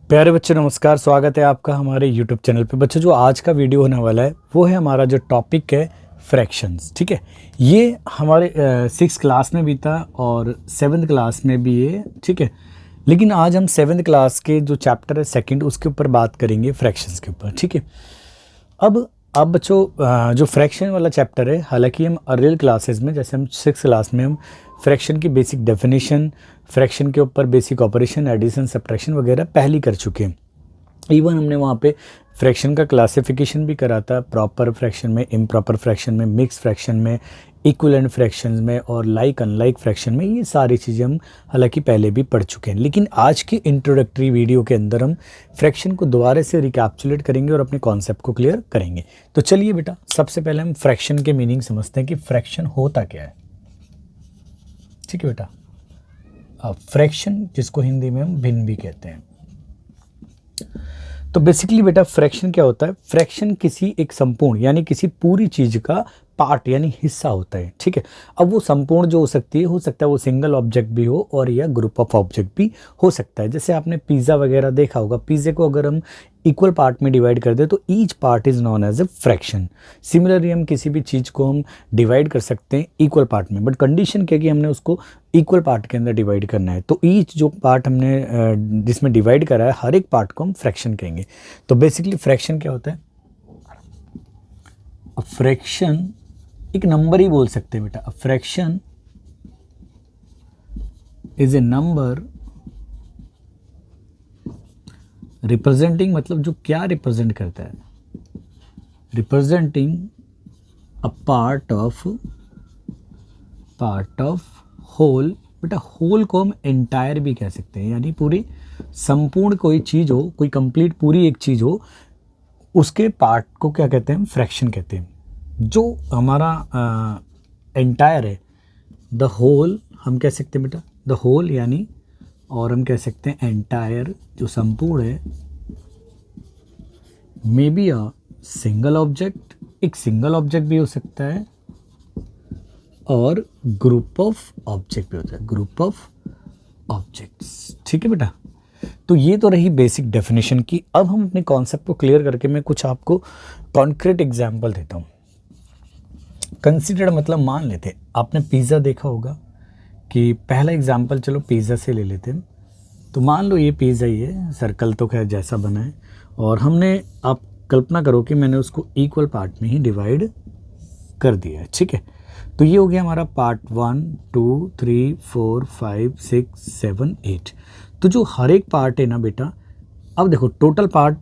प्यारे बच्चों नमस्कार, स्वागत है आपका हमारे YouTube चैनल पे। बच्चों जो आज का वीडियो होने वाला है वो है हमारा जो टॉपिक है फ्रैक्शंस। ठीक है, ये हमारे 6th क्लास में भी था और 7th क्लास में भी है। ठीक है, लेकिन आज हम 7th क्लास के जो चैप्टर है सेकंड उसके ऊपर बात करेंगे, फ्रैक्शंस के ऊपर। ठीक है, अब बच्चों जो फ्रैक्शन वाला चैप्टर है, हालांकि हम अर्लियर क्लासेस में, जैसे हम 6th क्लास में हम फ्रैक्शन की बेसिक डेफिनेशन, फ्रैक्शन के ऊपर बेसिक ऑपरेशन, एडिशन, सब्ट्रैक्शन वगैरह पहले कर चुके हैं। इवन हमने वहाँ पे फ्रैक्शन का क्लासिफिकेशन भी करा था, प्रॉपर फ्रैक्शन में, इम्प्रॉपर फ्रैक्शन में, मिक्स फ्रैक्शन में, इक्विवेलेंट फ्रैक्शन में और लाइक अनलाइक फ्रैक्शन में। ये सारी चीज़ें हम हालांकि पहले भी पढ़ चुके हैं, लेकिन आज की इंट्रोडक्टरी वीडियो के अंदर हम फ्रैक्शन को दोबारा से रिकैप्चुलेट करेंगे और अपने कॉन्सेप्ट को क्लियर करेंगे। तो चलिए बेटा, सबसे पहले हम फ्रैक्शन के मीनिंग समझते हैं कि फ्रैक्शन होता क्या है। ठीक है बेटा, फ्रैक्शन जिसको हिंदी में हम भिन्न भी कहते हैं। तो बेसिकली बेटा फ्रैक्शन क्या होता है? फ्रैक्शन किसी एक संपूर्ण यानी किसी पूरी चीज का पार्ट यानी हिस्सा होता है। ठीक है, अब वो संपूर्ण जो हो सकता है वो सिंगल ऑब्जेक्ट भी हो और या ग्रुप ऑफ ऑब्जेक्ट भी हो सकता है। जैसे आपने पिज्ज़ा वगैरह देखा होगा, पिज्ज़े को अगर हम इक्वल पार्ट में डिवाइड कर दे तो each part is known as a fraction. Similarly हम किसी भी चीज़ को हम डिवाइड कर सकते हैं इक्वल पार्ट में, बट कंडीशन क्या कि हमने उसको इक्वल पार्ट के अंदर डिवाइड करना है। तो ईच जो पार्ट हमने जिसमें डिवाइड करा है, हर एक पार्ट को हम फ्रैक्शन कहेंगे। तो बेसिकली फ्रैक्शन क्या होता है? फ्रैक्शन एक नंबर ही बोल सकते हैं बेटा। Fraction is a number representing, मतलब जो क्या रिप्रेजेंट करता है? Representing a part of whole. बेटा होल को हम एंटायर भी कह सकते हैं, यानी पूरी संपूर्ण कोई चीज हो, कोई कंप्लीट पूरी एक चीज हो, उसके पार्ट को क्या कहते हैं? फ्रैक्शन कहते हैं। जो हमारा एंटायर है, द होल हम कह सकते हैं बेटा, द होल यानी, और हम कह सकते हैं एंटायर जो संपूर्ण है, may be a single object, एक सिंगल ऑब्जेक्ट भी हो सकता है और ग्रुप ऑफ ऑब्जेक्ट भी होता है, ग्रुप ऑफ ऑब्जेक्ट्स। ठीक है बेटा, तो ये तो रही बेसिक डेफिनेशन की। अब हम अपने कॉन्सेप्ट को क्लियर करके मैं कुछ आपको कॉन्क्रीट एग्जांपल देता हूँ। कंसीडर मतलब मान लेते, आपने पिज़्ज़ा देखा होगा कि पहला एग्जांपल चलो पिज़्ज़ा से ले लेते हैं। तो मान लो ये पिज़्ज़ा ही है, सर्कल तो खैर जैसा बना है, और हमने, आप कल्पना करो कि मैंने उसको इक्वल पार्ट में ही डिवाइड कर दिया है। ठीक है, तो ये हो गया हमारा पार्ट 1 2 3 4 5 6 7 8। तो जो हर एक पार्ट है ना बेटा, अब देखो टोटल पार्ट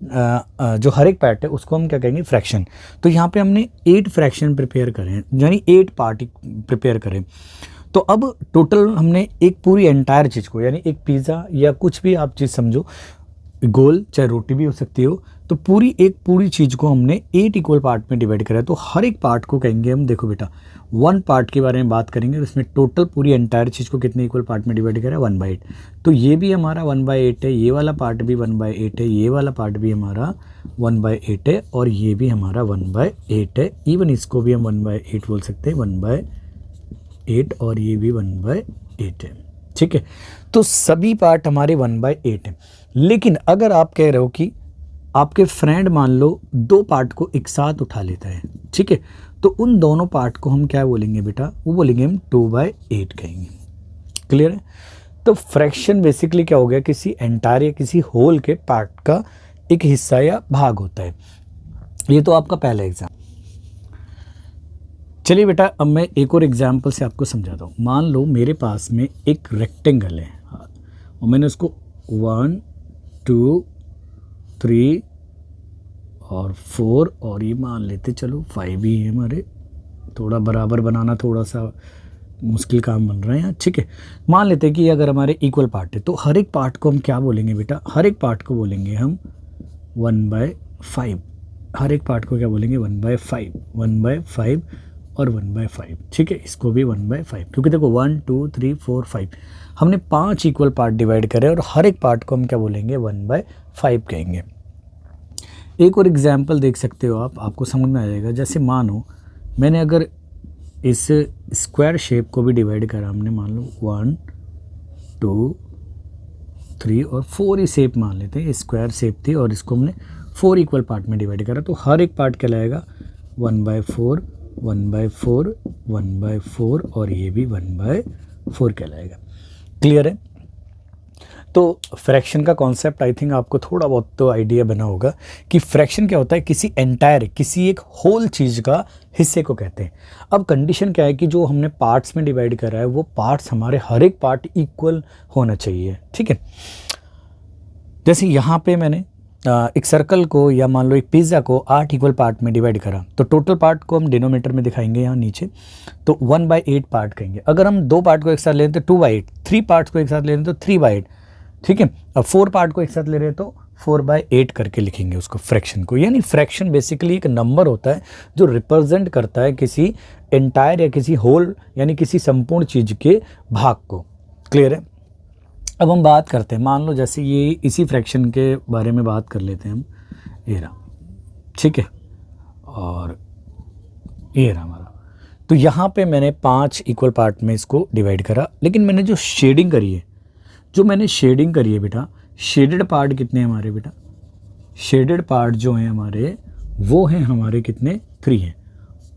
जो हर एक पार्ट है उसको हम क्या कहेंगे? फ्रैक्शन। तो यहाँ पे हमने 8 फ्रैक्शन प्रिपेयर करें, यानी 8 पार्ट प्रिपेयर करें। तो अब टोटल हमने एक पूरी एंटायर चीज़ को, यानी एक पिज़्ज़ा या कुछ भी आप चीज़ समझो, गोल चाहे रोटी भी हो सकती हो, तो पूरी चीज़ को हमने 8 इक्वल पार्ट में डिवाइड करा है। तो हर एक पार्ट को कहेंगे हम, देखो बेटा 1 पार्ट के बारे में बात करेंगे, इसमें टोटल पूरी एंटायर चीज़ को कितने इक्वल पार्ट में डिवाइड करा है? 1/8। तो ये भी हमारा 1/8 है, ये वाला पार्ट भी 1/8 है, ये वाला पार्ट भी हमारा 1/8 है, और ये भी हमारा 1/8 है। इवन इसको भी हम 1/8 बोल सकते हैं, 1/8, और ये भी 1/8 है। ठीक है, तो सभी पार्ट हमारे 1/8 है। लेकिन अगर आप कह रहे हो कि आपके फ्रेंड मान लो 2 पार्ट को एक साथ उठा लेता है, ठीक है, तो उन दोनों पार्ट को हम क्या बोलेंगे बेटा? वो बोलेंगे हम 2/8 कहेंगे। क्लियर है? तो फ्रैक्शन बेसिकली क्या हो गया? किसी एंटायर या किसी होल के पार्ट का एक हिस्सा या भाग होता है। ये तो आपका पहला एग्जाम्पल। चलिए बेटा, अब मैं एक और एग्जाम्पल से आपको समझाता हूँ। मान लो मेरे पास में एक रेक्टेंगल है और मैंने उसको 1 2 3 और 4 और ये मान लेते चलो 5 ही है हमारे। थोड़ा बराबर बनाना थोड़ा सा मुश्किल काम बन रहा है यहाँ। ठीक है, मान लेते हैं कि अगर हमारे इक्वल पार्ट है तो हर एक पार्ट को हम क्या बोलेंगे बेटा? हर एक पार्ट को बोलेंगे हम 1/5। हर एक पार्ट को क्या बोलेंगे? 1/5, 1/5 और 1/5। ठीक है, इसको भी 1/5, क्योंकि देखो 1 2 3 4 5 हमने 5 इक्वल पार्ट डिवाइड करे और हर एक पार्ट को हम क्या बोलेंगे? 1/5 कहेंगे। एक और एग्जाम्पल देख सकते हो आप, आपको समझ में आ जाएगा। जैसे मानो मैंने अगर इस स्क्वायर शेप को भी डिवाइड करा, हमने मान लो 1 2 3 और 4 ही शेप मान लेते हैं, स्क्वायर शेप थी और इसको हमने 4 इक्वल पार्ट में डिवाइड करा, तो हर एक पार्ट कहलाएगा 1/4 1/4 1/4 और ये भी 1/4 कहलाएगा। क्लियर है? तो फ्रैक्शन का कॉन्सेप्ट आई थिंक आपको थोड़ा बहुत तो आइडिया बना होगा कि फ्रैक्शन क्या होता है, किसी एंटायर, किसी एक होल चीज़ का हिस्से को कहते हैं। अब कंडीशन क्या है कि जो हमने पार्ट्स में डिवाइड करा है वो पार्ट्स हमारे हर एक पार्ट इक्वल होना चाहिए। ठीक है, जैसे यहाँ पे मैंने एक सर्कल को या मान लो एक पिज़्ज़ा को 8 इक्वल पार्ट में डिवाइड करा, तो टोटल पार्ट को हम डिनोमीटर में दिखाएंगे यहाँ नीचे, तो 1/8 पार्ट कहेंगे। अगर हम 2 पार्ट को एक साथ ले लें तो 2/8, 3 पार्ट्स को एक साथ ले लें तो 3/8। ठीक है, अब 4 पार्ट को एक साथ ले रहे हैं तो 4/8 करके लिखेंगे उसको, फ्रैक्शन को। यानी फ्रैक्शन बेसिकली एक नंबर होता है जो रिप्रेजेंट करता है किसी एंटायर या किसी होल यानी किसी संपूर्ण चीज़ के भाग को। क्लियर है? अब हम बात करते हैं, मान लो जैसे ये इसी फ्रैक्शन के बारे में बात कर लेते हैं हम, ये रहा। ठीक है, और ये रहा हमारा। तो यहाँ पे मैंने 5 इक्वल पार्ट में इसको डिवाइड करा, लेकिन मैंने जो शेडिंग करी है, बेटा, शेडेड पार्ट कितने हैं हमारे बेटा? शेडेड पार्ट जो हैं हमारे वो हैं हमारे कितने? 3 हैं।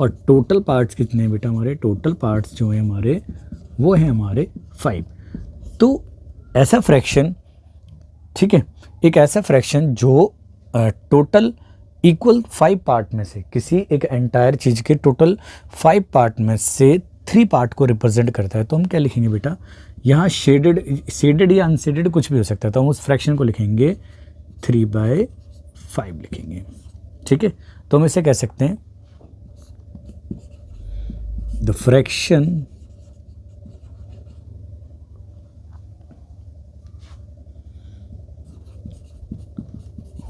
और टोटल पार्ट्स कितने हैं बेटा हमारे? टोटल पार्ट्स जो हैं हमारे वो हैं हमारे 5। तो ऐसा फ्रैक्शन, ठीक है, एक ऐसा फ्रैक्शन जो टोटल इक्वल 5 पार्ट में से, किसी एक एंटायर चीज़ के टोटल 5 पार्ट में से 3 पार्ट को रिप्रेजेंट करता है, तो हम क्या लिखेंगे बेटा? यहाँ शेडेड या अनशेडेड कुछ भी हो सकता है, तो हम उस फ्रैक्शन को लिखेंगे 3/5 लिखेंगे। ठीक है, तो हम इसे कह सकते हैं the fraction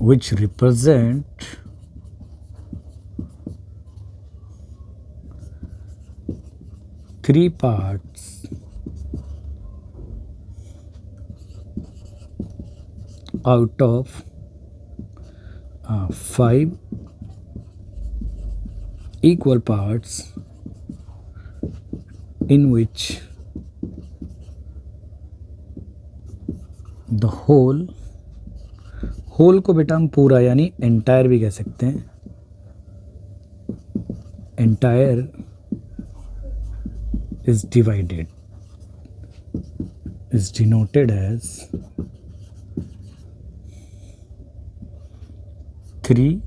which represent three parts out of 5 equal parts in which the whole को बेटा हम पूरा यानी एंटायर भी कह सकते हैं। Entire is divided, is denoted as 3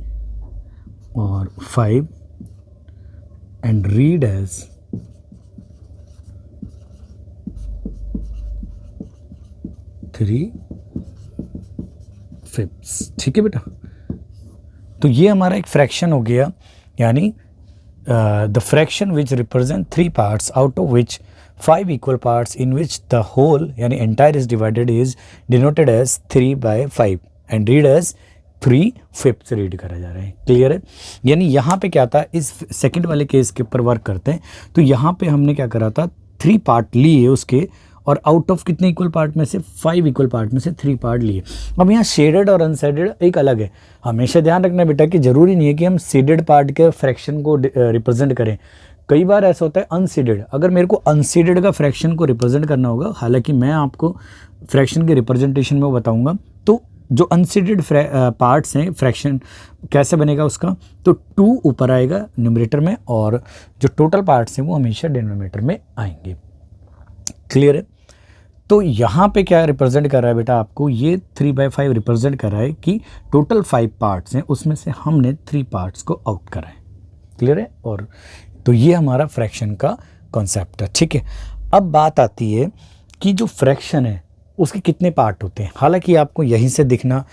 और 5 एंड रीड एज 3/5। ठीक है बेटा, तो ये हमारा एक फ्रैक्शन हो गया, यानी the fraction which represent 3 parts out of which 5 equal parts in which the whole यानी entire is divided is denoted as 3/5 and read as 3/5 read करा जा रहा है। क्लियर है? यानी यहाँ पे क्या था, इस सेकंड वाले केस के ऊपर वर्क करते हैं, तो यहाँ पे हमने क्या करा था, 3 पार्ट लिए उसके, और आउट ऑफ कितने इक्वल पार्ट में से? 5 इक्वल पार्ट में से 3 पार्ट लिए। अब यहाँ शेडेड और अनशेडेड एक अलग है। हमेशा ध्यान रखना बेटा कि ज़रूरी नहीं है कि हम शेडेड पार्ट के फ्रैक्शन को रिप्रेजेंट करें। कई बार ऐसा होता है अनशेडेड, अगर मेरे को अनशेडेड का फ्रैक्शन को रिप्रेजेंट करना होगा, हालांकि मैं आपको फ्रैक्शन के रिप्रेजेंटेशन में बताऊँगा, तो जो अनशेडेड पार्ट्स हैं फ्रैक्शन कैसे बनेगा उसका, तो 2 ऊपर आएगा न्यूमरेटर में और जो टोटल पार्ट्स हैं वो हमेशा डिनोमिनेटर में आएंगे। क्लियर है? तो यहाँ पे क्या रिप्रेजेंट कर रहा है बेटा आपको, ये 3/5 रिप्रेजेंट कर रहा है कि टोटल 5 पार्ट्स हैं उसमें से हमने 3 पार्ट्स को आउट करा है। क्लियर है? और तो ये हमारा फ्रैक्शन का कॉन्सेप्ट है। ठीक है, अब बात आती है कि जो फ्रैक्शन है उसके कितने पार्ट होते हैं। हालांकि आपको यहीं से दिखना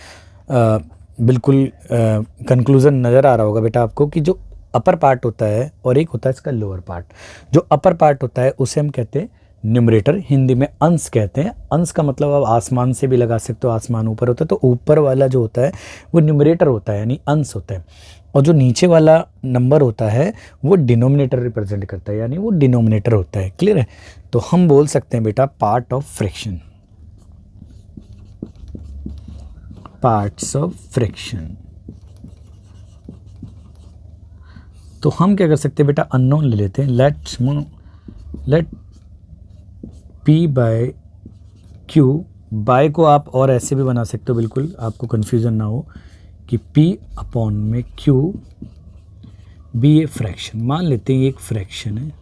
बिल्कुल कंक्लूजन नज़र आ रहा होगा बेटा आपको कि जो अपर पार्ट होता है और एक होता है इसका लोअर पार्ट। जो अपर पार्ट होता है उसे हम कहते हैं न्यूमरेटर, हिंदी में अंश कहते हैं। अंश का मतलब आप आसमान से भी लगा सकते हो, आसमान ऊपर होता है तो ऊपर वाला जो होता है वो न्यूमरेटर होता है यानी अंश होता है, और जो नीचे वाला नंबर होता है वो डिनोमिनेटर रिप्रेजेंट करता है यानी वो डिनोमिनेटर होता है। क्लियर है? तो हम बोल सकते हैं बेटा part of fraction, parts of fraction. तो हम क्या कर सकते हैं बेटा, अननोन ले लेते हैं। लेट P/Q बाय को आप और ऐसे भी बना सकते हो, बिल्कुल आपको कन्फ्यूज़न ना हो कि p अपॉन में q b ए फ्रैक्शन, मान लेते हैं एक फ्रैक्शन है,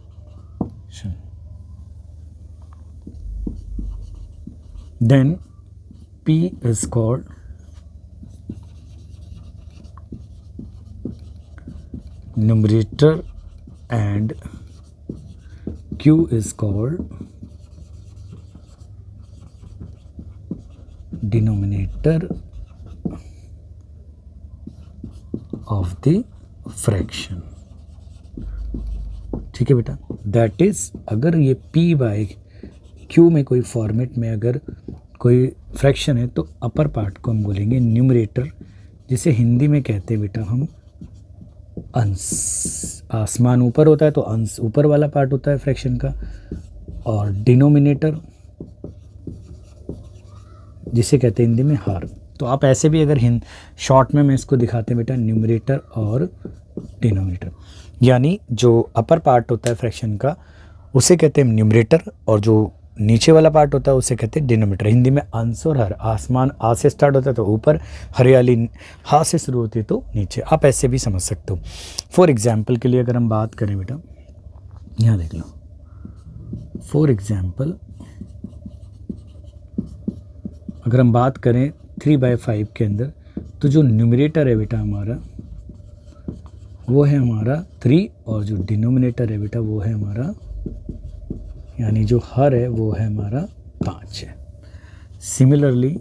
then p is called numerator and q is called denominator of the fraction। ठीक है बेटा, दैट इज अगर ये p बाई q में कोई फॉर्मेट में अगर कोई फ्रैक्शन है तो अपर पार्ट को हम बोलेंगे न्यूमरेटर, जिसे हिंदी में कहते हैं बेटा हम अंश। आसमान ऊपर होता है तो अंश ऊपर वाला पार्ट होता है फ्रैक्शन का, और डिनोमिनेटर जिसे कहते हैं हिंदी में हर। तो आप ऐसे भी अगर शॉर्ट में मैं इसको दिखाते हैं बेटा, न्यूमरेटर और डिनोमिनेटर, यानी जो अपर पार्ट होता है फ्रैक्शन का उसे कहते हैं न्यूमरेटर, और जो नीचे वाला पार्ट होता है उसे कहते हैं डिनोमिनेटर। हिंदी में अंश और हर, आसमान आ से स्टार्ट होता है तो ऊपर, हरियाली हा से शुरू होती है तो नीचे, आप ऐसे भी समझ सकते हो। फॉर एग्जाम्पल के लिए अगर हम बात करें बेटा, यहाँ देख लो, फॉर एग्जाम्पल अगर हम बात करें 3/5 के अंदर, तो जो न्यूमरेटर है बेटा हमारा वो है हमारा 3, और जो डिनोमिनेटर है बेटा वो है हमारा, यानी जो हर है वो है हमारा 5 है। Similarly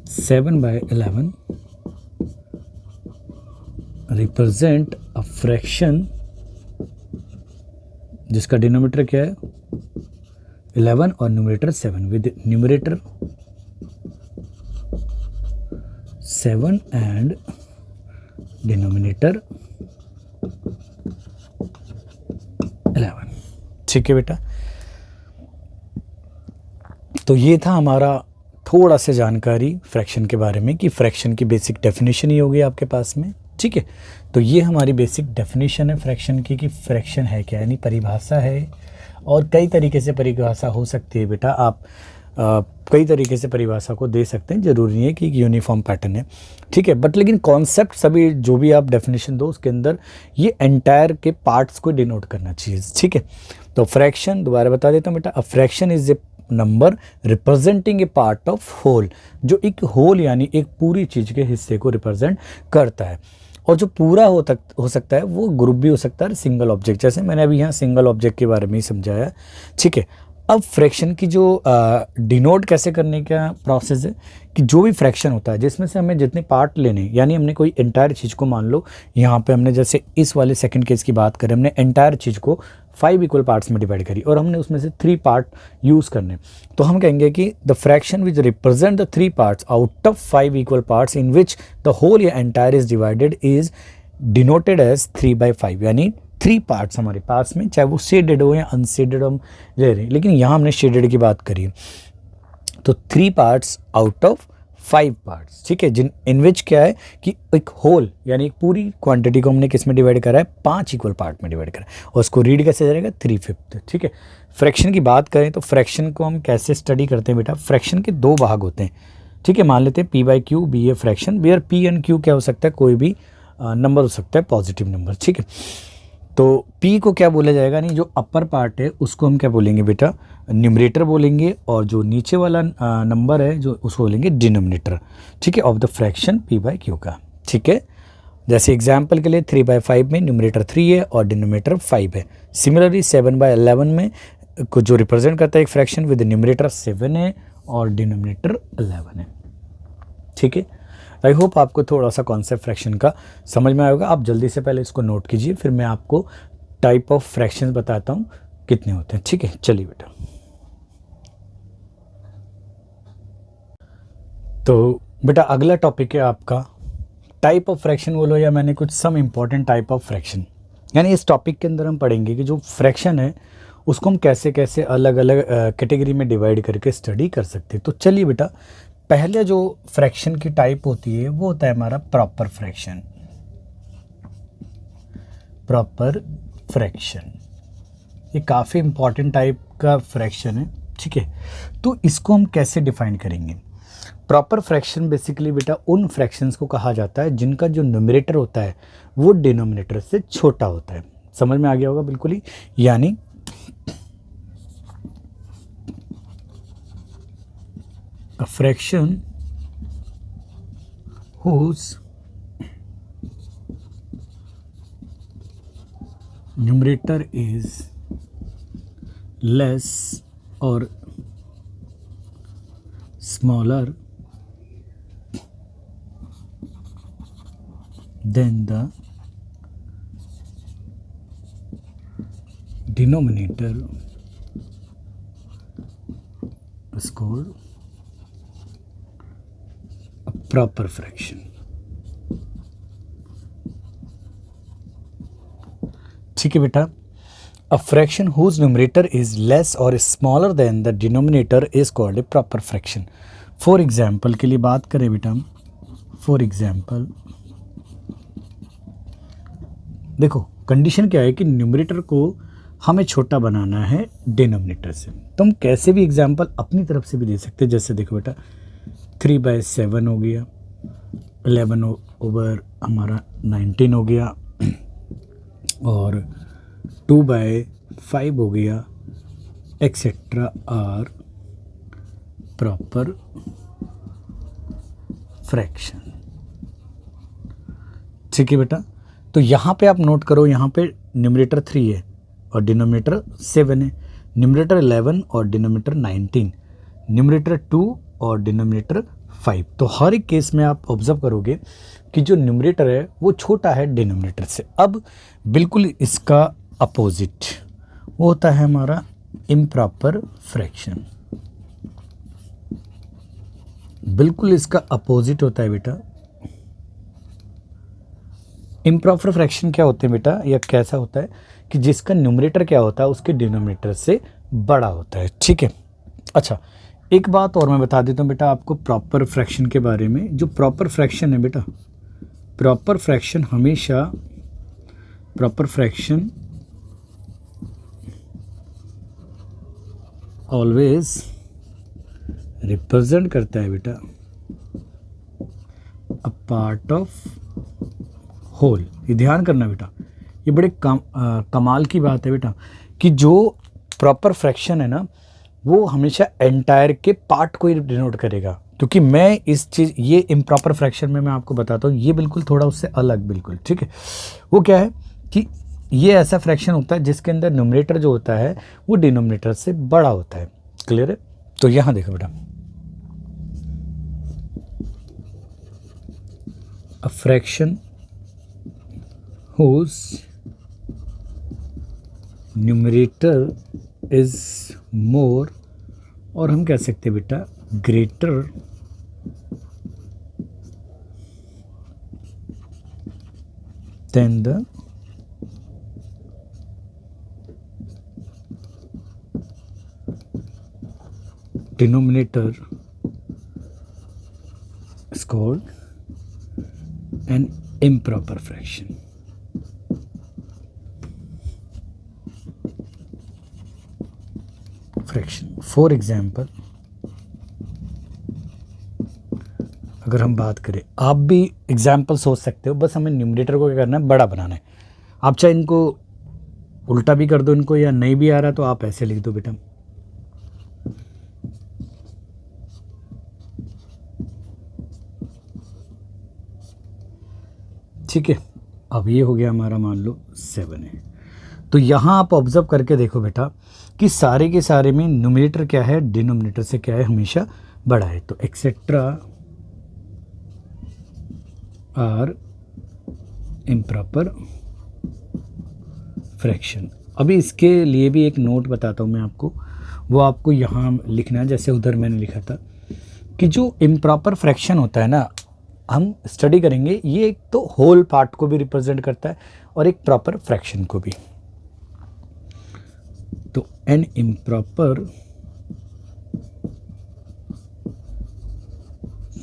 seven by 11 represent a fraction जिसका डिनोमिनेटर क्या है 11 और numerator 7, with numerator 7 and denominator 11। ठीक है बेटा, तो ये था हमारा थोड़ा सा जानकारी फ्रैक्शन के बारे में कि फ्रैक्शन की बेसिक डेफिनेशन ही होगी आपके पास में। ठीक है, तो ये हमारी बेसिक डेफिनेशन है फ्रैक्शन की, कि फ्रैक्शन है क्या, यानी परिभाषा है, और कई तरीके से परिभाषा हो सकती है बेटा। आप कई तरीके से परिभाषा को दे सकते हैं, ज़रूरी नहीं है कि यूनिफॉर्म पैटर्न है। ठीक है, बट लेकिन कॉन्सेप्ट सभी जो भी आप डेफिनेशन दो उसके अंदर ये एंटायर के पार्ट्स को डिनोट करना चाहिए। ठीक है, तो फ्रैक्शन दोबारा बता देता हूँ बेटा, a fraction is a number representing a part of whole, जो एक होल यानी एक पूरी चीज़ के हिस्से को रिप्रेजेंट करता है। और जो पूरा हो सकता है वो ग्रुप भी हो सकता है, सिंगल ऑब्जेक्ट, जैसे मैंने अभी यहाँ सिंगल ऑब्जेक्ट के बारे में ही समझाया। ठीक है, अब फ्रैक्शन की जो डिनोट कैसे करने का प्रोसेस है कि जो भी फ्रैक्शन होता है जिसमें से हमें जितने पार्ट लेने, यानी हमने कोई एंटायर चीज़ को, मान लो यहाँ पे हमने जैसे इस वाले सेकंड केस की बात करें, हमने एंटायर चीज़ को 5 इक्वल पार्ट्स में डिवाइड करी और हमने उसमें से 3 पार्ट यूज़ करने, तो हम कहेंगे कि the fraction which represent the 3 parts out of 5 equal parts in which the whole या entire is divided is denoted as 3/5, यानी 3 पार्ट्स हमारे पास में, चाहे वो शेडेड हो या अनशेडेड हम ले रहे हैं, लेकिन यहाँ हमने शेडेड की बात करी है। तो 3 पार्ट्स आउट ऑफ 5 पार्ट्स। ठीक है, जिन इन विच क्या है कि एक होल यानी एक पूरी क्वांटिटी को हमने किस में डिवाइड करा है, 5 इक्वल पार्ट में डिवाइड करा है, और उसको रीड कैसे जाएगा 3/5। ठीक है, फ्रैक्शन की बात करें तो फ्रैक्शन को हम कैसे स्टडी करते हैं बेटा, फ्रैक्शन के 2 भाग होते हैं। ठीक है, मान लेते हैं p/q be a fraction, where p and q क्या हो सकता है, कोई भी नंबर हो सकता है, पॉजिटिव नंबर। ठीक है, तो p को क्या बोला जाएगा, नहीं जो अपर पार्ट है उसको हम क्या बोलेंगे बेटा, न्यूमरेटर बोलेंगे, और जो नीचे वाला नंबर है जो उसको बोलेंगे डिनोमिनेटर। ठीक है, ऑफ द फ्रैक्शन p/q का। ठीक है, जैसे एग्जांपल के लिए 3/5 में न्यूमरेटर 3 है और डिनोमिनेटर 5 है। सिमिलरली 7/11 में को जो रिप्रेजेंट करता है एक फ्रैक्शन विद न्यूमरेटर 7 है और डिनोमिनेटर 11 है। ठीक है, आई होप आपको थोड़ा सा कॉन्सेप्ट फ्रैक्शन का समझ में आएगा। आप जल्दी से पहले इसको नोट कीजिए, फिर मैं आपको टाइप ऑफ फ्रैक्शंस बताता हूँ कितने होते हैं। ठीक है, चलिए बेटा, तो बेटा अगला टॉपिक है आपका टाइप ऑफ फ्रैक्शन बोलो, या मैंने कुछ some important type of fraction, यानी इस टॉपिक के अंदर हम पढ़ेंगे कि जो फ्रैक्शन है उसको हम कैसे कैसे अलग अलग कैटेगरी में डिवाइड करके स्टडी कर सकते हैं। तो चलिए बेटा, पहले जो फ्रैक्शन की टाइप होती है वो होता है हमारा प्रॉपर फ्रैक्शन। प्रॉपर फ्रैक्शन ये काफ़ी इंपॉर्टेंट टाइप का फ्रैक्शन है, ठीक है। तो इसको हम कैसे डिफाइन करेंगे? प्रॉपर फ्रैक्शन बेसिकली बेटा उन फ्रैक्शंस को कहा जाता है जिनका जो न्यूमरेटर होता है वो डिनोमिनेटर से छोटा होता है। समझ में आ गया होगा बिल्कुल ही। यानी a fraction whose numerator is less or smaller than the denominator is called a proper fraction। ठीक है बेटा, a fraction whose numerator is less or smaller than the denominator is called a proper fraction। for example के लिए बात करें बेटा हम, for example देखो कंडीशन क्या है कि न्यूमरेटर को हमें छोटा बनाना है डिनोमिनेटर से। तो हम कैसे भी एग्जांपल अपनी तरफ से भी दे सकते हैं। जैसे देखो बेटा 3/7 हो गया, 11 ओवर हमारा 19 हो गया, और 2/5 हो गया, एक्सेट्रा आर प्रॉपर फ्रैक्शन। ठीक है बेटा, तो यहाँ पे आप नोट करो, यहाँ पे न्यूमरेटर 3 है और डिनोमिनेटर 7 है, न्यूमरेटर 11 और डिनोमिनेटर 19, न्यूमरेटर 2 और डिनोमिनेटर 5। तो हर एक केस में आप ऑब्जर्व करोगे कि जो न्यूमरेटर है वो छोटा है डिनोमिनेटर से। अब बिल्कुल इसका अपोजिट वो होता है हमारा इम्प्रॉपर फ्रैक्शन। बिल्कुल इसका अपोजिट होता है बेटा। इम्प्रॉपर फ्रैक्शन क्या होते हैं बेटा, या कैसा होता है कि जिसका न्यूमरेटर क्या होता है उसके डिनोमिनेटर से बड़ा होता है। ठीक है, अच्छा एक बात और मैं बता देता हूँ बेटा आपको प्रॉपर फ्रैक्शन के बारे में। जो प्रॉपर फ्रैक्शन है बेटा, प्रॉपर फ्रैक्शन हमेशा, प्रॉपर फ्रैक्शन ऑलवेज रिप्रेजेंट करता है बेटा अ पार्ट ऑफ होल। ये ध्यान करना बेटा, ये बड़े कमाल की बात है बेटा कि जो प्रॉपर फ्रैक्शन है ना वो हमेशा एंटायर के पार्ट को ही डिनोट करेगा। क्योंकि मैं इस चीज़, ये इम्प्रॉपर फ्रैक्शन में मैं आपको बताता हूँ, ये बिल्कुल थोड़ा उससे अलग बिल्कुल। ठीक है, वो क्या है कि ये ऐसा फ्रैक्शन होता है जिसके अंदर न्यूमरेटर जो होता है वो डिनोमिनेटर से बड़ा होता है। क्लियर है? तो यहाँ देखो बेटा, a fraction whose numerator is more, और हम कह सकते हैं बेटा greater than the denominator is called an improper fraction. For example अगर हम बात करें, आप भी एग्जाम्पल सोच सकते हो, बस हमें न्यूमरेटर को क्या करना है, बड़ा बनाना है। आप चाहे इनको उल्टा भी कर दो इनको, या नहीं भी आ रहा तो आप ऐसे लिख दो बेटा। ठीक है, अब ये हो गया हमारा, मान लो 7 है। तो यहाँ आप ऑब्जर्व करके देखो बेटा कि सारे के सारे में न्यूमरेटर क्या है डिनोमिनेटर से क्या है, हमेशा बड़ा है। तो एक्सेट्रा आर इम्प्रॉपर फ्रैक्शन। अभी इसके लिए भी एक नोट बताता हूँ मैं आपको, वो आपको यहाँ लिखना है जैसे उधर मैंने लिखा था कि जो इम्प्रॉपर फ्रैक्शन होता है ना, हम स्टडी करेंगे, ये एक तो होल पार्ट को भी रिप्रेजेंट करता है और एक प्रॉपर फ्रैक्शन को भी। तो an improper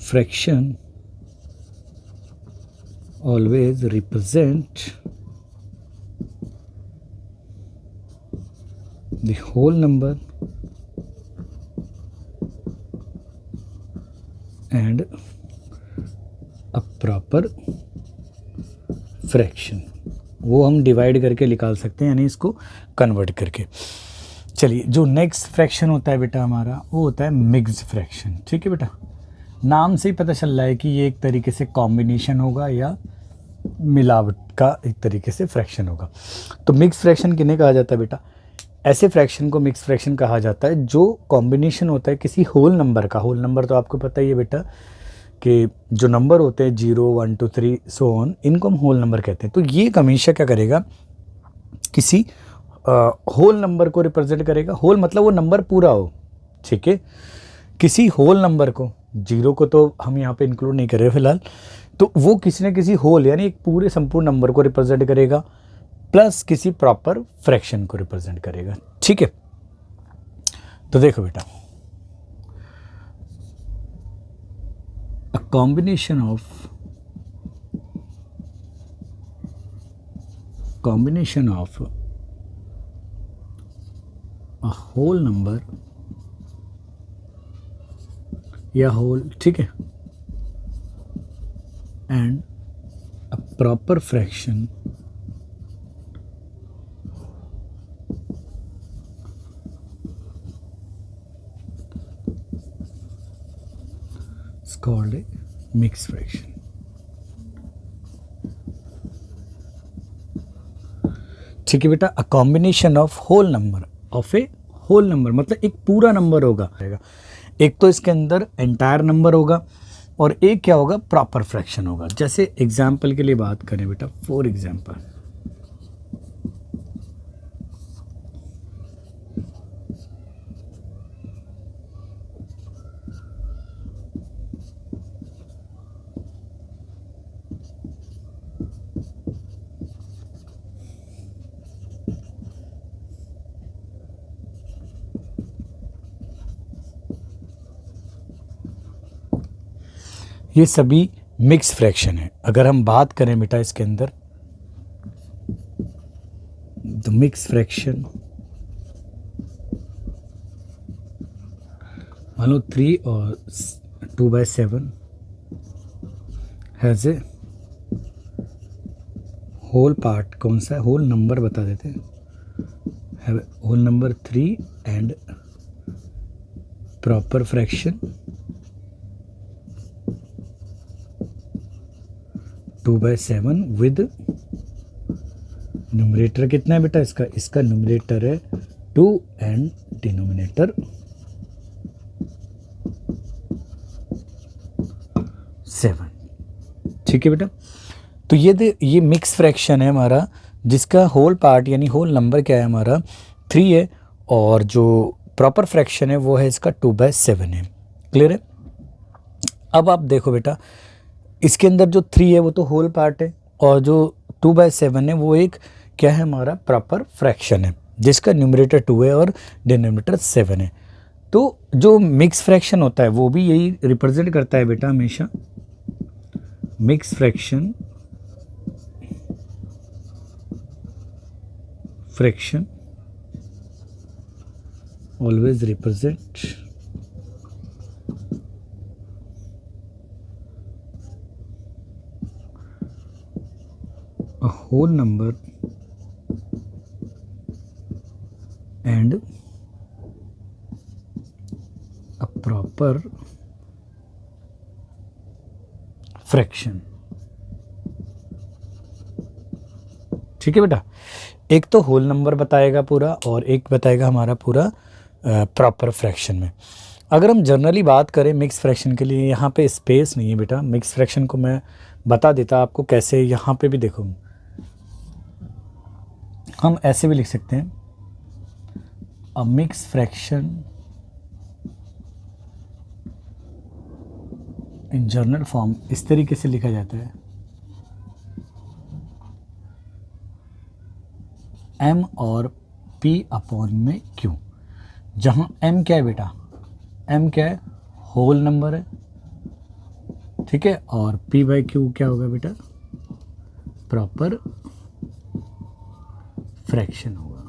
fraction always represent the whole number and a proper fraction, वो हम डिवाइड करके निकाल सकते हैं, यानी इसको कन्वर्ट करके। चलिए, जो नेक्स्ट फ्रैक्शन होता है बेटा हमारा, वो होता है मिक्स्ड फ्रैक्शन। ठीक है बेटा, नाम से ही पता चल रहा है कि ये एक तरीके से कॉम्बिनेशन होगा या मिलावट का एक तरीके से फ्रैक्शन होगा। तो मिक्स फ्रैक्शन किन्हें कहा जाता है बेटा? ऐसे फ्रैक्शन को मिक्स फ्रैक्शन कहा जाता है जो कॉम्बिनेशन होता है किसी होल नंबर का। होल नंबर तो आपको पता ही है बेटा कि जो नंबर होते हैं 0, 1, 2, 3 सो ऑन, इनको हम होल नंबर कहते हैं। तो ये हमेशा क्या करेगा, किसी होल नंबर को रिप्रेजेंट करेगा। होल मतलब वो नंबर पूरा हो। ठीक है, किसी होल नंबर को, 0 को तो हम यहाँ पे इंक्लूड नहीं कर रहे फिलहाल, तो वो किसी न किसी होल यानी एक पूरे संपूर्ण नंबर को रिप्रेजेंट करेगा, प्लस किसी प्रॉपर फ्रैक्शन को रिप्रेजेंट करेगा। ठीक है, तो देखो बेटा, a combination of a whole number या होल, ठीक है, and a proper fraction is called a mixed fraction। ठीक है बेटा, a combination of whole number of a whole number मतलब एक पूरा नंबर होगा। एक तो इसके अंदर एंटायर नंबर होगा और एक क्या होगा, प्रॉपर फ्रैक्शन होगा। जैसे एग्जाम्पल के लिए बात करें बेटा, फॉर एग्जाम्पल ये सभी मिक्स फ्रैक्शन है। अगर हम बात करें बेटा इसके अंदर, द मिक्स फ्रैक्शन, मान लो 3 और 2/7 हैज़ ए होल पार्ट, कौन सा है, होल नंबर बता देते हैं, whole number 3 and proper fraction 2/7 with numerator कितना है बेटा इसका न्यूमरेटर है 2 एंड डिनोमिनेटर 7। ठीक है बेटा, तो ये मिक्स फ्रैक्शन है हमारा, जिसका होल पार्ट यानी होल नंबर क्या है हमारा 3 है, और जो प्रॉपर फ्रैक्शन है वो है इसका 2/7 है। क्लियर है? अब आप देखो बेटा, इसके अंदर जो 3 है वो तो होल पार्ट है, और जो 2/7 है वो एक क्या है हमारा, प्रॉपर फ्रैक्शन है, जिसका न्यूमरेटर 2 है और डिनोमिनेटर 7 है। तो जो मिक्स फ्रैक्शन होता है वो भी यही रिप्रेजेंट करता है बेटा हमेशा, mix fraction always represent a whole number and a proper fraction। ठीक है बेटा, एक तो होल नंबर बताएगा पूरा और एक बताएगा हमारा पूरा प्रॉपर फ्रैक्शन में। अगर हम जनरली बात करें मिक्स फ्रैक्शन के लिए, यहाँ पे स्पेस नहीं है बेटा, मिक्स फ्रैक्शन को मैं बता देता आपको कैसे। यहाँ पे भी देखो, हम ऐसे भी लिख सकते हैं, अ mix fraction in general form इस तरीके से लिखा जाता है, m और p अपॉन में q, जहाँ m क्या है बेटा, m क्या है, होल नंबर है, ठीक है, और p/q क्या होगा बेटा, प्रॉपर फ्रैक्शन होगा।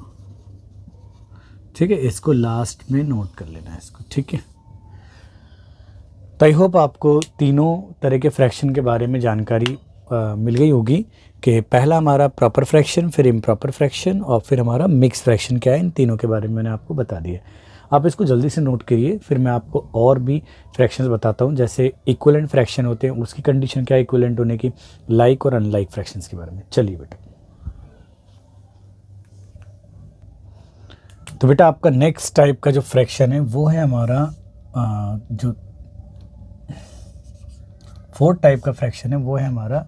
ठीक है, इसको लास्ट में नोट कर लेना है इसको, ठीक है। तो आई होप आपको तीनों तरह के फ्रैक्शन के बारे में जानकारी मिल गई होगी कि पहला हमारा प्रॉपर फ्रैक्शन, फिर इम्प्रॉपर फ्रैक्शन और फिर हमारा मिक्स फ्रैक्शन क्या है। इन तीनों के बारे में मैंने आपको बता दिया। आप इसको जल्दी से नोट करिए, फिर मैं आपको और भी फ्रैक्शंस बताता हूँ। जैसे इक्विवेलेंट फ्रैक्शन होते हैं, उसकी कंडीशन क्या है इक्विवेलेंट होने की, लाइक और अनलाइक फ्रैक्शंस के बारे में। चलिए बेटा, तो बेटा आपका नेक्स्ट टाइप का जो फ्रैक्शन है वो है हमारा जो फोर्थ टाइप का फ्रैक्शन है वो है हमारा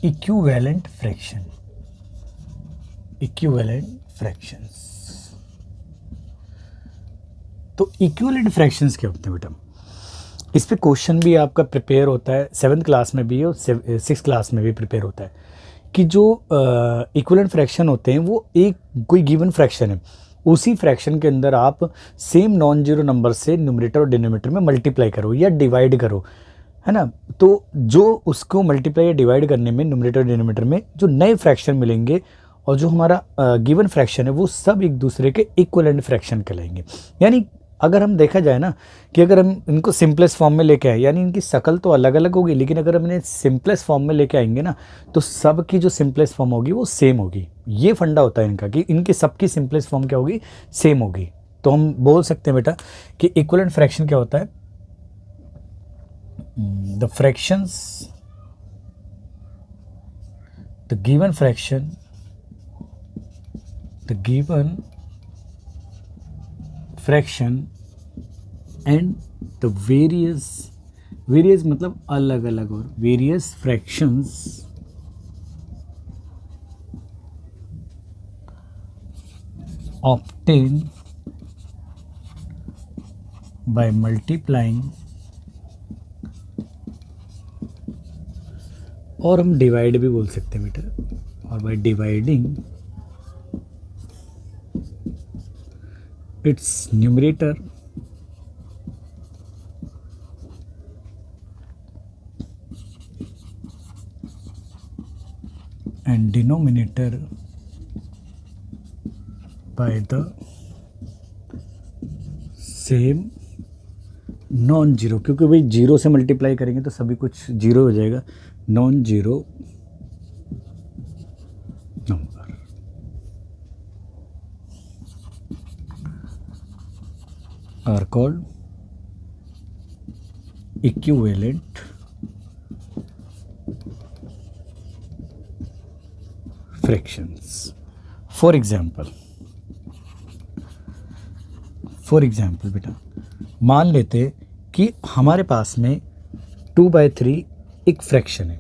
इक्विवेलेंट फ्रैक्शन। Equivalent fractions. तो इक्विवेलेंट फ्रैक्शंस क्या होते हैं बेटा? इस पे क्वेश्चन भी आपका प्रिपेयर होता है, 7th क्लास में भी और 6th क्लास में भी प्रिपेयर होता है कि जो इक्विवेलेंट फ्रैक्शन होते हैं वो एक कोई गिवन फ्रैक्शन है, उसी फ्रैक्शन के अंदर आप सेम नॉन जीरो नंबर से न्यूमरेटर और डिनोमिनेटर में मल्टीप्लाई करो या डिवाइड करो, है ना। तो जो उसको मल्टीप्लाई या डिवाइड करने में न्यूमरेटर और डिनोमिनेटर में जो नए फ्रैक्शन मिलेंगे और जो हमारा गिवन फ्रैक्शन है वो सब एक दूसरे के इक्विवेलेंट फ्रैक्शन कहलाएंगे। यानी अगर हम देखा जाए ना कि अगर हम इनको सिंपलेस्ट फॉर्म में लेके आए, यानी इनकी शक्ल तो अलग अलग होगी, लेकिन अगर हम इन्हें सिंपलेस्ट फॉर्म में लेके आएंगे ना तो सब की जो सिंपलेस्ट फॉर्म होगी वो सेम होगी। ये फंडा होता है इनका कि इनकी सबकी सिंपलेस्ट फॉर्म क्या होगी, सेम होगी। तो हम बोल सकते हैं बेटा कि इक्विवेलेंट फ्रैक्शन क्या होता है, the fractions, the given fraction, the given fraction and the various मतलब अलग अलग, और various fractions obtain bye multiplying, और हम डिवाइड भी बोल सकते हैं बेटा, और by dividing its numerator and denominator by the same non zero, क्योंकि भाई जीरो से मल्टीप्लाई करेंगे तो सभी कुछ जीरो हो जाएगा, non zero number are called equivalent fractions. For example बेटा, मान लेते कि हमारे पास में 2/3 एक फ्रैक्शन है।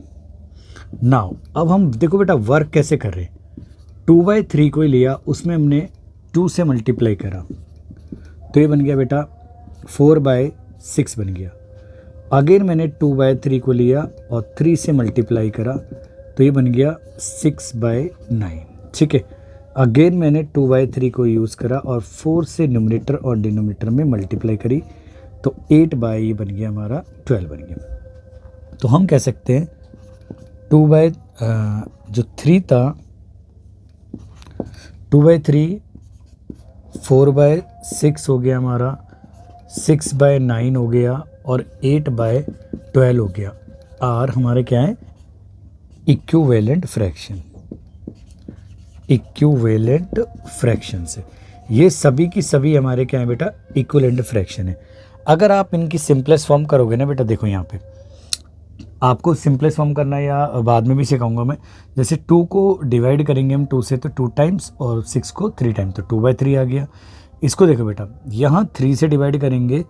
नाउ अब हम देखो बेटा वर्क कैसे कर रहे हैं। 2/3 को ही लिया, उसमें हमने 2 से मल्टीप्लाई करा तो ये बन गया बेटा 4/6 बन गया। अगेन मैंने 2/3 को लिया और 3 से मल्टीप्लाई करा तो ये बन गया 6/9, ठीक है। अगेन मैंने 2/3 को यूज़ करा और 4 से न्यूमरेटर और डिनोमिनेटर में मल्टीप्लाई करी तो 8 बन गया हमारा 12 बन गया। तो हम कह सकते हैं जो 3 था 2/3 4/6 हो गया हमारा, 6/9 हो गया और 8/12 हो गया। आर हमारे क्या है, इक्विवेलेंट फ्रैक्शन। इक्विवेलेंट फ्रैक्शन से ये सभी की सभी हमारे क्या है बेटा, इक्विवेलेंट फ्रैक्शन है। अगर आप इनकी सिंपलेस्ट फॉर्म करोगे ना बेटा, देखो यहाँ पे आपको सिंपलेस्ट फॉर्म करना है या बाद में भी सिखाऊंगा मैं। जैसे 2 को डिवाइड करेंगे हम 2 से तो 2 टाइम्स और 6 को 3 टाइम्स तो 2/3 आ गया। इसको देखो बेटा, यहाँ 3 से डिवाइड करेंगे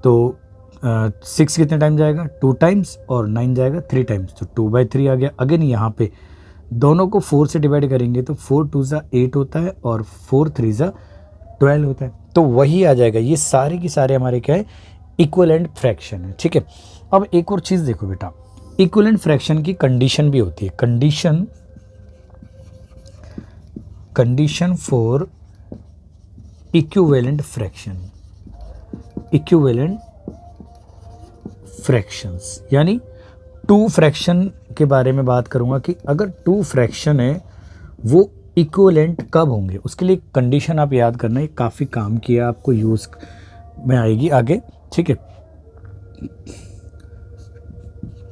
तो 6 कितने टाइम जाएगा, 2 टाइम्स, और 9 जाएगा 3 टाइम्स तो 2/3 आ गया। अगेन यहाँ पे दोनों को 4 से डिवाइड करेंगे तो 4 2 8 होता है और 4 3 12 होता है, तो वही आ जाएगा। ये सारे के सारे हमारे क्या है, इक्विवेलेंट फ्रैक्शन है, ठीक है। अब एक और चीज़ देखो बेटा, इक्विवेलेंट फ्रैक्शन की कंडीशन भी होती है। Condition for equivalent fraction, equivalent fractions, यानी 2 फ्रैक्शन के बारे में बात करूंगा कि अगर 2 फ्रैक्शन है वो इक्विवेलेंट कब होंगे, उसके लिए कंडीशन आप याद करना, ये काफ़ी काम किया, आपको यूज़ में आएगी आगे, ठीक है।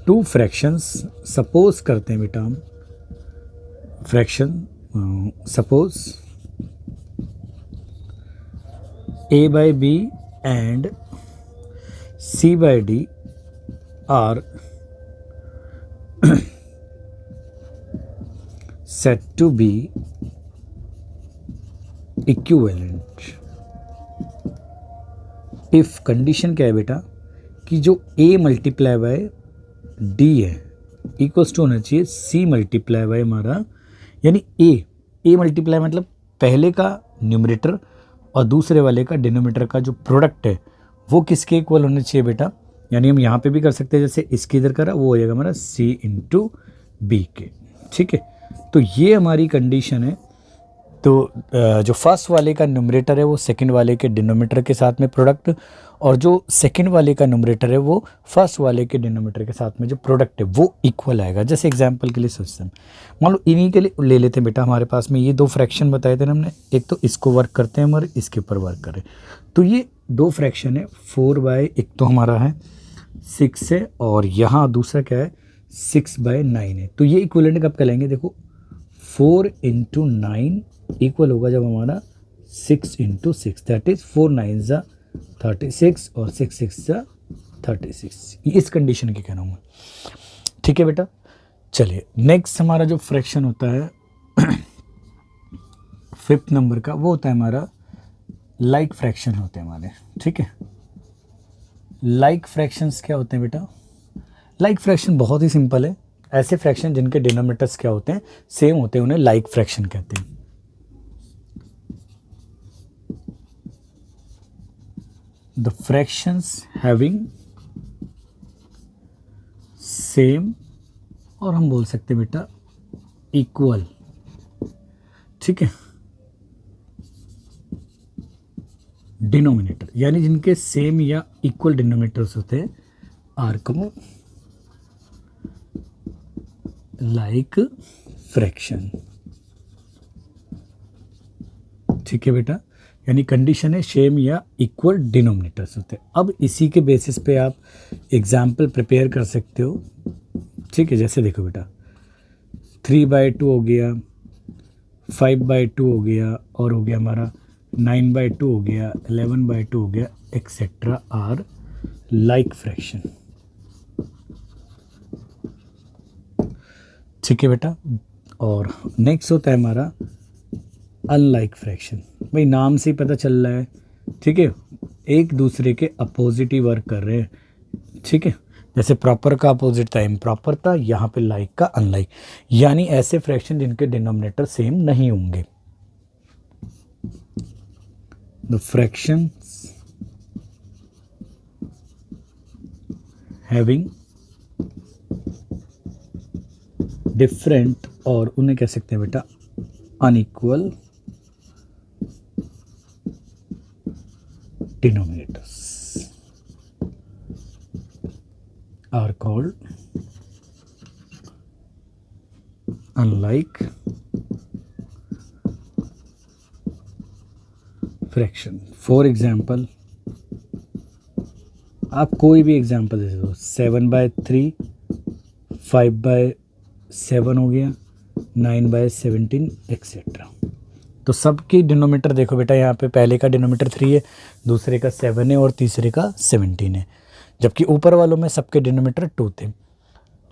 टू फ्रैक्शंस, सपोज करते हैं बेटा हम fraction, suppose a by b and c by d are said to be equivalent if condition क्या है बेटा कि जो a मल्टीप्लाई बाय d है इक्वल्स टू होना चाहिए c मल्टीप्लाई बाय हमारा, यानी a मल्टीप्लाई मतलब पहले का न्यूमरेटर और दूसरे वाले का डिनोमिनेटर का जो प्रोडक्ट है वो किसके इक्वल होना चाहिए बेटा। यानी हम यहाँ पे भी कर सकते हैं, जैसे इसके इधर करा वो हो जाएगा हमारा c इंटू बी के, ठीक है। तो ये हमारी कंडीशन है। तो जो फर्स्ट वाले का न्यूमरेटर है वो सेकंड वाले के डिनोमिनेटर के साथ में प्रोडक्ट, और जो सेकंड वाले का न्यूमरेटर है वो फर्स्ट वाले के डिनोमिनेटर के साथ में जो प्रोडक्ट है वो इक्वल आएगा। जैसे एग्जांपल के लिए सोचते हैं, मान लो इन्हीं के लिए ले लेते हैं बेटा, हमारे पास में ये दो फ्रैक्शन बताए थे ना हमने, एक तो इसको वर्क करते हैं हम और इसके ऊपर वर्क करें। तो ये दो फ्रैक्शन है 4/, एक तो हमारा है 6 है और यहाँ दूसरा क्या है 6/9 है। तो ये इक्विवेलेंट कब कहलाएंगे, देखो 4 × 9 इक्वल होगा जब हमारा 6 × 6, दैट इज 4 9 36 और 6 6 36। इस कंडीशन की कह रहा हूँ मैं, ठीक है बेटा। चलिए नेक्स्ट हमारा जो फ्रैक्शन होता है 5th नंबर का, वो होता है हमारा लाइक फ्रैक्शन होते हैं हमारे, ठीक है। लाइक फ्रैक्शंस क्या होते हैं बेटा, लाइक फ्रैक्शन बहुत ही सिंपल है, ऐसे फ्रैक्शन जिनके डिनोमिनेटर्स क्या होते हैं सेम होते हैं उन्हें लाइक फ्रैक्शन कहते हैं। The fractions having same, और हम बोल सकते हैं बेटा इक्वल, ठीक है, डिनोमिनेटर, यानी जिनके सेम या इक्वल डिनोमिनेटर्स होते हैं आर कॉल्ड लाइक फ्रैक्शन, ठीक है बेटा। यानी कंडीशन है सेम या इक्वल डिनोमिनेटर्स होते हैं। अब इसी के बेसिस पे आप एग्जाम्पल प्रिपेयर कर सकते हो, ठीक है। जैसे देखो बेटा 3/2 हो गया, 5/2 हो गया, और हो गया हमारा 9/2 हो गया, 11/2 हो गया, एक्सेट्रा आर लाइक फ्रैक्शन, ठीक है बेटा। और नेक्स्ट होता है हमारा अनलाइक फ्रैक्शन, भाई नाम से ही पता चल रहा है, ठीक है, एक दूसरे के अपोजिट ही वर्क कर रहे हैं, ठीक है। जैसे प्रॉपर का अपोजिट था इम्प्रॉपर था, यहाँ पे लाइक का अनलाइक, यानी ऐसे फ्रैक्शन जिनके डिनोमिनेटर सेम नहीं होंगे। द फ्रैक्शंस हैविंग डिफरेंट, और उन्हें कह सकते हैं बेटा unequal denominators are called unlike fraction। For example आप कोई भी एग्जाम्पल दे दो, 7/3, 5/7 हो गया, 9/17 एक्सेट्रा। तो सबकी डिनोमीटर देखो बेटा, यहाँ पे पहले का डिनोमीटर 3 है, दूसरे का 7 है और तीसरे का 17 है, जबकि ऊपर वालों में सबके डिनोमीटर 2 थे।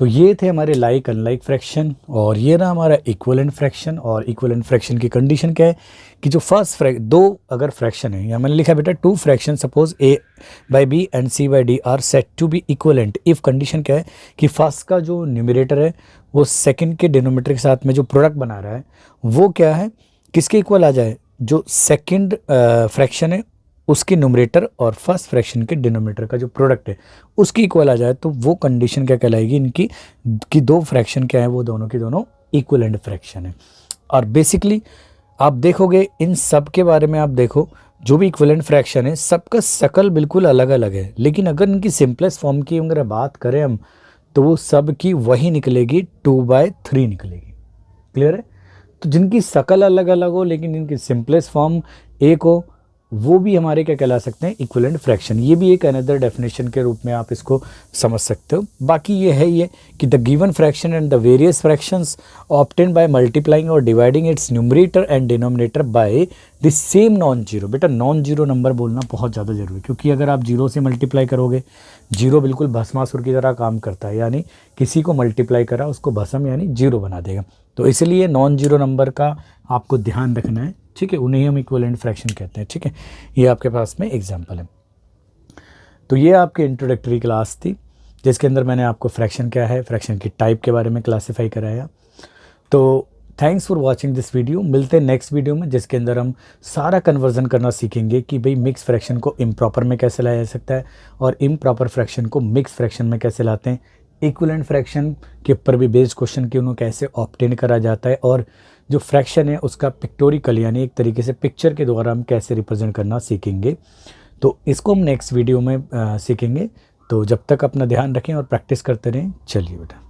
तो ये थे हमारे लाइक अनलाइक फ्रैक्शन, और ये रहा हमारा इक्विवेलेंट फ्रैक्शन। और इक्विवेलेंट फ्रैक्शन की कंडीशन क्या है कि जो फर्स्ट दो अगर फ्रैक्शन है, यहाँ मैंने लिखा बेटा two fraction suppose a/b and c/d are set to be equivalent if condition क्या है कि फर्स्ट का जो न्यूमरेटर है वो सेकंड के डिनोमीटर के साथ में जो प्रोडक्ट बना रहा है वो क्या है, किसके इक्वल आ जाए, जो सेकंड फ्रैक्शन है उसके न्यूमरेटर और फर्स्ट फ्रैक्शन के डिनोमिनेटर का जो प्रोडक्ट है उसकी इक्वल आ जाए, तो वो कंडीशन क्या कहलाएगी इनकी कि दो फ्रैक्शन क्या है वो दोनों की दोनों इक्विवेलेंट फ्रैक्शन है। और बेसिकली आप देखोगे इन सब के बारे में, आप देखो जो भी इक्विवेलेंट फ्रैक्शन है सबका शकल बिल्कुल अलग अलग है, लेकिन अगर इनकी सिंपलेस्ट फॉर्म की अगर बात करें हम तो वो सब की वही निकलेगी 2/3 निकलेगी। क्लियर है? तो जिनकी शकल अलग अलग हो लेकिन इनकी सिंपलेस्ट फॉर्म एक हो, वो भी हमारे क्या कहला सकते हैं, इक्विवेलेंट फ्रैक्शन। ये भी एक अनदर डेफिनेशन के रूप में आप इसको समझ सकते हो। बाकी ये है ये कि the given fraction and the various fractions obtained by multiplying और dividing its numerator and denominator by the same non zero. बेटा नॉन जीरो नंबर बोलना बहुत ज़्यादा जरूरी है, क्योंकि अगर आप जीरो से मल्टीप्लाई करोगे, जीरो बिल्कुल भस्मासुर की तरह काम करता है, यानी किसी को मल्टीप्लाई करा उसको भस्म यानी जीरो बना देगा। तो इसलिए नॉन जीरो नंबर का आपको ध्यान रखना है, ठीक है, उन्हें हम इक्विवेलेंट फ्रैक्शन कहते हैं, ठीक है। ये आपके पास में एग्जांपल है। तो ये आपकी इंट्रोडक्टरी क्लास थी, जिसके अंदर मैंने आपको फ्रैक्शन क्या है, फ्रैक्शन की टाइप के बारे में क्लासीफाई कराया। तो thanks for watching this video. मिलते हैं नेक्स्ट वीडियो में, जिसके अंदर हम सारा कन्वर्जन करना सीखेंगे कि भाई मिक्स फ्रैक्शन को इम्प्रॉपर में कैसे लाया जा सकता है और इम्प्रॉपर फ्रैक्शन को मिक्स फ्रैक्शन में कैसे लाते हैं, इक्विवेलेंट फ्रैक्शन के ऊपर भी बेस्ड क्वेश्चन कि उन्हें कैसे ऑब्टेन करा जाता है, और जो फ्रैक्शन है उसका पिक्टोरिकल यानी एक तरीके से पिक्चर के द्वारा हम कैसे रिप्रेजेंट करना सीखेंगे। तो इसको हम नेक्स्ट वीडियो में सीखेंगे। तो जब तक अपना ध्यान रखें और प्रैक्टिस करते रहें। चलिए बेटा।